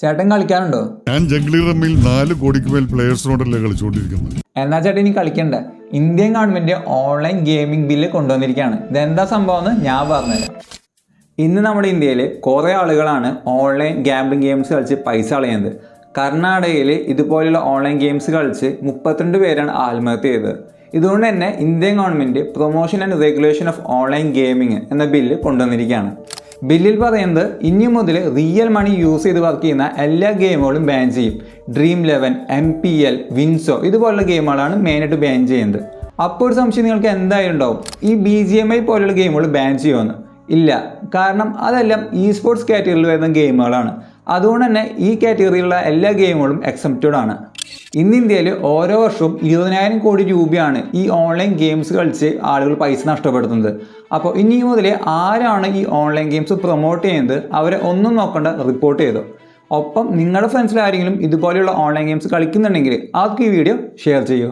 ചേട്ടൻ കളിക്കാറുണ്ടോ? ഞാൻ ജംഗ്ലി റമ്മിൽ 4 കോടിക്ക് മേൽ പ്ലേയേഴ്സിനോടല്ലേ കളിച്ചുകൊണ്ടിരിക്കുന്നത്. എന്നാ ചേട്ടൻ ഇനി കളിക്കണ്ട. Indian government online gaming bill കൊണ്ടുവന്നിരിക്കുകയാണ്. ഇതെന്താ സംഭവം എന്ന് ഞാൻ പറഞ്ഞുതരാം. ഇന്ന് നമ്മുടെ ഇന്ത്യയിൽ കുറേ ആളുകളാണ് ഓൺലൈൻ ഗാംബ്ലിംഗ് ഗെയിംസ് കളിച്ച് പൈസ കളയുന്നത്. കർണാടകയിൽ ഇതുപോലെയുള്ള ഓൺലൈൻ ഗെയിംസ് കളിച്ച് 32 പേരാണ് ആത്മഹത്യ ചെയ്തത്. ഇതുകൊണ്ട് തന്നെ Indian government promotion and regulation of online gaming എന്ന ബില്ല് കൊണ്ടുവന്നിരിക്കുകയാണ്. ബില്ലിൽ പറയുന്നത് ഇനി മുതൽ റിയൽ മണി യൂസ് ചെയ്ത് വർക്ക് ചെയ്യുന്ന എല്ലാ ഗെയിമുകളും ബാൻ ചെയ്യും. ഡ്രീം 11, MPL, വിൻസോ ഇതുപോലുള്ള ഗെയിമുകളാണ് മെയിനായിട്ട് ബാൻ ചെയ്യുന്നത്. അപ്പോൾ ഒരു സംശയം നിങ്ങൾക്ക് എന്തായാലും ഉണ്ടാവും, ഈ BGMI പോലുള്ള ഗെയിമുകൾ ബാൻ ചെയ്യുമെന്ന്. ഇല്ല, കാരണം അതെല്ലാം സ്പോർട്സ് കാറ്റഗറിയിൽ വരുന്ന ഗെയിമുകളാണ്. അതുകൊണ്ട് തന്നെ ഈ കാറ്റഗറിയിലുള്ള എല്ലാ ഗെയിമുകളും എക്സെപ്റ്റഡ് ആണ്. ഇന്ന് ഇന്ത്യയിൽ ഓരോ വർഷവും 20,000 കോടി രൂപയാണ് ഈ ഓൺലൈൻ ഗെയിംസ് കളിച്ച് ആളുകൾ പൈസ നഷ്ടപ്പെടുത്തുന്നത്. അപ്പോൾ ഇനി മുതൽ ആരാണ് ഈ ഓൺലൈൻ ഗെയിംസ് പ്രൊമോട്ട് ചെയ്യുന്നത് അവരെ ഒന്നും നോക്കണ്ട, റിപ്പോർട്ട് ചെയ്തോ. ഒപ്പം നിങ്ങളുടെ ഫ്രണ്ട്സിൽ ആരെങ്കിലും ഇതുപോലെയുള്ള ഓൺലൈൻ ഗെയിംസ് കളിക്കുന്നുണ്ടെങ്കിൽ അവർക്ക് ഈ വീഡിയോ ഷെയർ ചെയ്യൂ.